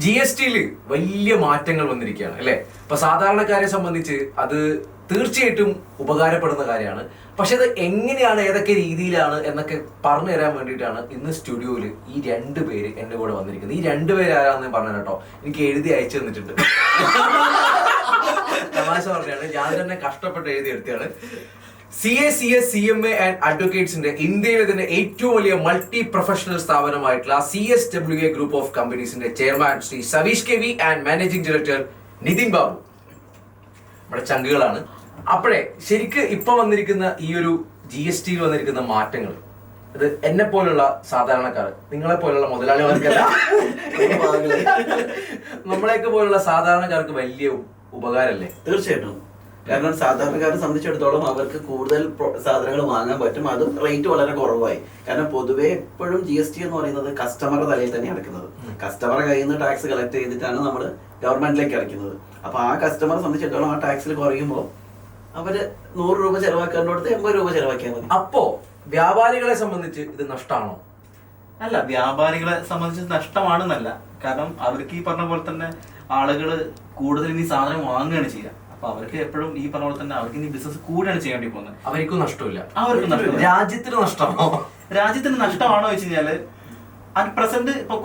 GST-യിൽ വലിയ മാറ്റങ്ങൾ വന്നിരിക്കുകയാണ് അല്ലേ? അപ്പൊ സാധാരണക്കാരെ സംബന്ധിച്ച് അത് തീർച്ചയായിട്ടും ഉപകാരപ്പെടുന്ന കാര്യമാണ്. പക്ഷെ അത് എങ്ങനെയാണ്, ഏതൊക്കെ രീതിയിലാണ് എന്നൊക്കെ പറഞ്ഞു തരാൻ വേണ്ടിയിട്ടാണ് ഇന്ന് സ്റ്റുഡിയോയിൽ ഈ രണ്ടുപേര് എന്റെ കൂടെ വന്നിരിക്കുന്നത്. ഈ രണ്ടുപേര് ആരാന്ന് പറഞ്ഞു കേട്ടോ, എനിക്ക് എഴുതി അയച്ചു തന്നിട്ടുണ്ട്. തമാശ പറഞ്ഞാണ്, ഞാൻ തന്നെ കഷ്ടപ്പെട്ട് എഴുതി എടുത്തതാണ്. CS, CMA ആൻഡ് അഡ്വക്കേറ്റ്സിന്റെ ഇന്ത്യയിലെ തന്നെ ഏറ്റവും വലിയ മൾട്ടി പ്രൊഫഷണൽ സ്ഥാപനമായിട്ടുള്ള CSWA ഗ്രൂപ്പ് ഓഫ് കമ്പനീസിന്റെ chairman Shri Saveesh KV and managing director Nithin Babu നമ്മുടെ ചങ്കുകളാണ്. അപ്പോഴേ ശരിക്ക് ഇപ്പൊ വന്നിരിക്കുന്ന ഈ ഒരു GST-യിൽ വന്നിരിക്കുന്ന മാറ്റങ്ങൾ അത് എന്നെ പോലുള്ള സാധാരണക്കാർ, നിങ്ങളെ പോലുള്ള മുതലാളിമാർക്കല്ല, നമ്മളെയൊക്കെ പോലുള്ള സാധാരണക്കാർക്ക് വലിയ ഉപകാരമല്ലേ? തീർച്ചയായിട്ടും. കാരണം സാധാരണക്കാരെ സംബന്ധിച്ചിടത്തോളം അവർക്ക് കൂടുതൽ സാധനങ്ങൾ വാങ്ങാൻ പറ്റും, അതും റേറ്റ് വളരെ കുറവായി. കാരണം പൊതുവെ എപ്പോഴും GST എന്ന് പറയുന്നത് കസ്റ്റമറുടെ തലയിൽ തന്നെ അടക്കുന്നത്. കസ്റ്റമറെ കയ്യിൽ നിന്ന് ടാക്സ് കളക്ട് ചെയ്തിട്ടാണ് നമ്മൾ ഗവൺമെന്റിലേക്ക് അടയ്ക്കുന്നത്. അപ്പൊ ആ കസ്റ്റമറെ സംബന്ധിച്ചിടത്തോളം ആ ടാക്സിൽ കുറയുമ്പോൾ അവര് 100 രൂപ ചെലവാക്കേണ്ടടുത്ത് 80 രൂപ ചെലവാക്കിയാൽ മതി. അപ്പോ വ്യാപാരികളെ സംബന്ധിച്ച് ഇത് നഷ്ടമാണോ? അല്ല, വ്യാപാരികളെ സംബന്ധിച്ച് നഷ്ടമാണെന്നല്ല. കാരണം അവർക്ക് ഈ പറഞ്ഞ പോലെ തന്നെ ആളുകൾ കൂടുതൽ ഇനി സാധനം വാങ്ങുകയാണ് ചെയ്യുക. അപ്പൊ അവർക്ക് എപ്പോഴും ഈ പറഞ്ഞ പോലെ തന്നെ അവർക്ക് ഇനി ബിസിനസ് കൂടെയാണ് ചെയ്യേണ്ടി പോകുന്നത്. അവർക്കും നഷ്ടമില്ല. അവർക്ക് നഷ്ടം. രാജ്യത്തിന് നഷ്ടമാണോ? രാജ്യത്തിന് നഷ്ടമാണോ വെച്ച് കഴിഞ്ഞാല് അറ്റ് പ്രസന്റ് ഇപ്പൊ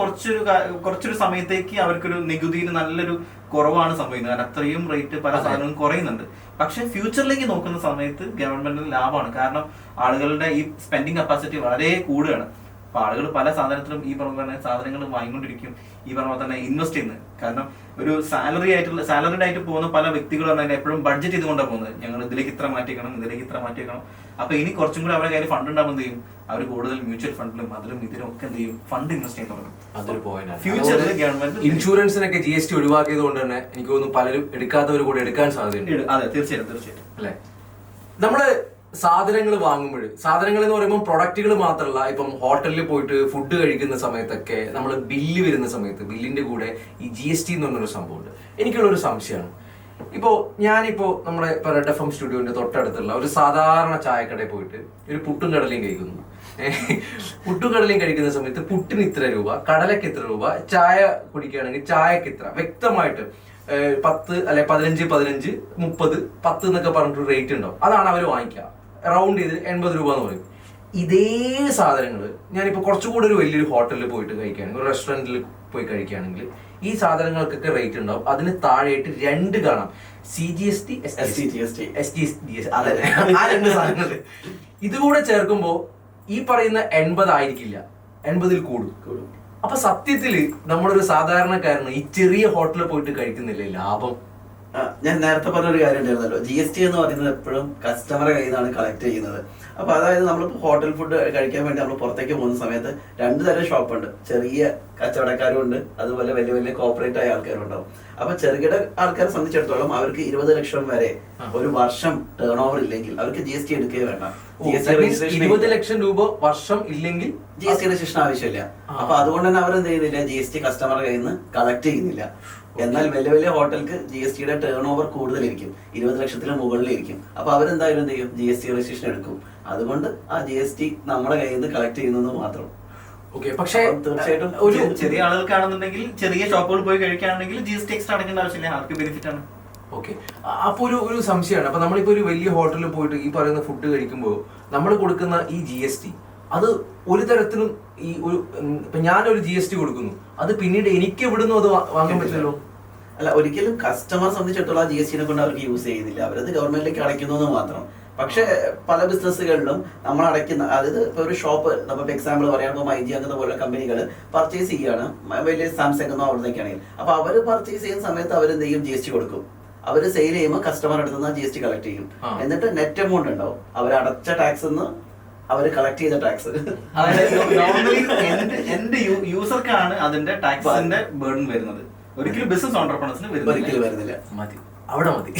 കുറച്ചൊരു സമയത്തേക്ക് അവർക്കൊരു നികുതിയിൽ നല്ലൊരു കുറവാണ് സംഭവിക്കുന്നത്. കാരണം അത്രയും റേറ്റ് പല സാധനങ്ങളും കുറയുന്നുണ്ട്. പക്ഷെ ഫ്യൂച്ചറിലേക്ക് നോക്കുന്ന സമയത്ത് ഗവൺമെന്റിന് ലാഭമാണ്. കാരണം ആളുകളുടെ ഈ സ്പെൻഡിങ് കപ്പാസിറ്റി വളരെ കൂടുകയാണ്. അപ്പൊ ആളുകൾ പല സാധനത്തിലും ഈ പറഞ്ഞ സാധനങ്ങൾ വാങ്ങിക്കൊണ്ടിരിക്കും, ഈ പറഞ്ഞ തന്നെ ഇൻവെസ്റ്റ് ചെയ്യുന്നത്. കാരണം ഒരു സാലറിഡ് ആയിട്ട് പോകുന്ന പല വ്യക്തികളും പറഞ്ഞാൽ എപ്പോഴും ബഡ്ജറ്റ് ചെയ്തുകൊണ്ടാണ് പോകുന്നത്. ഞങ്ങൾ ഇതിലേക്ക് ഇത്ര മാറ്റിക്കണം, ഇതിലേക്ക് ഇത്ര മാറ്റിക്കണം. അപ്പൊ ഇനി കുറച്ചും കൂടി അവരുടെ കയ്യിൽ ഫണ്ട് ഉണ്ടാകുമ്പോൾ എന്ത് ചെയ്യും, അവർ കൂടുതൽ മ്യൂച്വൽ ഫണ്ടിലും അതിലും ഇതിലും ഒക്കെ എന്ത് ചെയ്യും, ഫണ്ട് ഇൻവെസ്റ്റ് ചെയ്യാൻ തുടങ്ങും. അതൊരു പോയിന്റ്. ഫ്യൂച്ചറിൽ ഗവൺമെന്റ് ഇൻഷുറൻസിനൊക്കെ GST ഒഴിവാക്കിയത് കൊണ്ട് തന്നെ എനിക്ക് തോന്നുന്നു പലരും എടുക്കാത്തവർ കൂടെ എടുക്കാൻ സാധ്യതയുണ്ട്. അതെ, തീർച്ചയായിട്ടും അല്ലെ? നമ്മള് സാധനങ്ങൾ വാങ്ങുമ്പോൾ, സാധനങ്ങൾ എന്ന് പറയുമ്പോൾ പ്രൊഡക്റ്റുകൾ മാത്രമല്ല, ഇപ്പം ഹോട്ടലിൽ പോയിട്ട് ഫുഡ് കഴിക്കുന്ന സമയത്തൊക്കെ നമ്മൾ ബില്ല് വരുന്ന സമയത്ത് ബില്ലിന്റെ കൂടെ ഈ GST എന്ന് പറഞ്ഞൊരു സംഭവമുണ്ട്. എനിക്കുള്ളൊരു സംശയമാണ്. ഞാനിപ്പോ നമ്മുടെ റെഡ് FM സ്റ്റുഡിയോന്റെ തൊട്ടടുത്തുള്ള ഒരു സാധാരണ ചായക്കടയിൽ പോയിട്ട് ഒരു പുട്ടും കടലയും കഴിക്കുന്നു. പുട്ടും കടലയും കഴിക്കുന്ന സമയത്ത് പുട്ടിന് ഇത്ര രൂപ, കടലക്ക് ഇത്ര രൂപ, ചായ കുടിക്കുകയാണെങ്കിൽ ചായക്ക് ഇത്ര വ്യക്തമായിട്ട് 10 അല്ലെ 15, 15, 30, 10 എന്നൊക്കെ പറഞ്ഞിട്ട് റേറ്റ് ഉണ്ടാവും. അതാണ് അവർ വാങ്ങിക്കുക. റൗണ്ട് ചെയ്ത് 80 രൂപ എന്ന് പറയും. ഇതേ സാധനങ്ങൾ ഞാനിപ്പോൾ കുറച്ചുകൂടി ഒരു വലിയൊരു ഹോട്ടലിൽ പോയിട്ട് കഴിക്കുകയാണെങ്കിൽ, ഒരു റെസ്റ്റോറൻറ്റിൽ പോയി കഴിക്കുകയാണെങ്കിൽ ഈ സാധനങ്ങൾക്കൊക്കെ റേറ്റ് ഉണ്ടാവും. അതിന് താഴെയായിട്ട് 2 കാണാം, CGST, SGST. അതെ, ആ 2 സാധനങ്ങൾ ഇതുകൂടെ ചേർക്കുമ്പോൾ ഈ പറയുന്ന 80 ആയിരിക്കില്ല, 80-ൽ കൂടും. അപ്പൊ സത്യത്തില് നമ്മളൊരു സാധാരണക്കാരന് ഈ ചെറിയ ഹോട്ടലിൽ പോയിട്ട് കഴിക്കുന്നില്ലേ ലാഭം? ഞാൻ നേരത്തെ പറഞ്ഞൊരു കാര്യം ഉണ്ടായിരുന്നല്ലോ, GST എന്ന് പറയുന്നത് എപ്പോഴും കസ്റ്റമറെ കയ്യിൽ നിന്നാണ് കളക്ട് ചെയ്യുന്നത്. അപ്പൊ അതായത് നമ്മൾ ഹോട്ടൽ ഫുഡ് കഴിക്കാൻ വേണ്ടി നമ്മൾ പുറത്തേക്ക് പോകുന്ന സമയത്ത് 2 തരം ഷോപ്പുണ്ട്. ചെറിയ കച്ചവടക്കാരും ഉണ്ട്, അതുപോലെ വലിയ വലിയ കോർപ്പറേറ്റ് ആയ ആൾക്കാരും ഉണ്ടാവും. അപ്പൊ ചെറുകിട ആൾക്കാരെ സംബന്ധിച്ചിടത്തോളം അവർക്ക് 20 ലക്ഷം വരെ ഒരു വർഷം ടേൺ ഓവർ ഇല്ലെങ്കിൽ അവർക്ക് GST എടുക്കുകയോ വേണ്ട. 20 ലക്ഷം രൂപ വർഷം ഇല്ലെങ്കിൽ GST രജിസ്ട്രേഷൻ ആവശ്യമില്ല. അപ്പൊ അതുകൊണ്ട് തന്നെ അവർ എന്ത് ചെയ്യുന്നില്ല, GST കസ്റ്റമറുടെ കയ്യിൽ നിന്ന് കളക്ട് ചെയ്യുന്നില്ല. എന്നാൽ വലിയ വലിയ ഹോട്ടലിക്ക് GST-യുടെ ടേൺ ഓവർ കൂടുതലായിരിക്കും, 20 ലക്ഷത്തിന് മുകളിലിരിക്കും. അപ്പൊ അവരെന്തായാലും എന്ത് ചെയ്യും, GST രജിസ്ട്രേഷൻ എടുക്കും. അതുകൊണ്ട് ആ GST നമ്മുടെ കയ്യിൽ നിന്ന് കളക്ട് ചെയ്യുന്നത് മാത്രം. പക്ഷേ തീർച്ചയായിട്ടും ഒരു ചെറിയ ആളുകൾക്കാണെന്നുണ്ടെങ്കിൽ, ചെറിയ ഷോപ്പുകൾ പോയി കഴിക്കുകയാണെങ്കിൽ GST എക്സ്ട്രാ അടക്കേണ്ട ആവശ്യമില്ല, അവർക്ക് ബെനിഫിറ്റ് ആണ്. അപ്പൊ ഒരു സംശയമാണ്. അപ്പൊ നമ്മളിപ്പോ ഒരു വലിയ ഹോട്ടലിൽ പോയിട്ട് ഈ പറയുന്ന ഫുഡ് കഴിക്കുമ്പോൾ നമ്മൾ കൊടുക്കുന്ന ഈ GST അത് ഒരു തരത്തിലും ഈ ഒരു ഇപ്പൊ ഞാനൊരു GST കൊടുക്കുന്നു, അത് പിന്നീട് എനിക്ക് എവിടുന്നു അത് വാങ്ങാൻ പറ്റില്ലല്ലോ. അല്ല, ഒരിക്കലും കസ്റ്റമറെ സംബന്ധിച്ചിടത്തോളം ആ GST-നെ കൊണ്ട് അവർക്ക് യൂസ് ചെയ്യുന്നില്ല, അവരത് ഗവൺമെന്റിലേക്ക് അടയ്ക്കുന്നു മാത്രം. പക്ഷെ പല ബിസിനസ്സുകളിലും നമ്മൾ അടയ്ക്കുന്ന, അതായത് ഇപ്പൊ ഒരു ഷോപ്പ്, നമ്മളിപ്പോ എക്സാമ്പിൾ പറയുമ്പോൾ MIG അങ്ങനത്തെ പോലെ കമ്പനികൾ പർച്ചേസ് ചെയ്യുകയാണ്, വലിയ സാംസങ് എന്നോ അവിടത്തേക്കാണെങ്കിൽ. അപ്പൊ അവര് പർച്ചേസ് ചെയ്യുന്ന സമയത്ത് അവരെന്ത് ചെയ്യും, GST കൊടുക്കും. അവര് സെയിൽ ചെയ്യുമ്പോൾ കസ്റ്റമർ അടുത്ത് നിന്ന് GST കളക്ട് ചെയ്യും. എന്നിട്ട് നെറ്റ് എമൗണ്ട് ഉണ്ടാവും, അവർ അടച്ച ടാക്സ് അവര് കളക്ട് ചെയ്ത ടാക്സ്. അതായത് നോർമലി എന്റെ യൂസർക്കാണ് അതിന്റെ ടാക്സിന്റെ ബേർഡൻ വരുന്നത്. ഒരിക്കലും ബിസിനസ് ഓൺടർപ്രണേഴ്സിന് ഒരിക്കലും വരുന്നില്ല. മതി, അവിടെ മതി.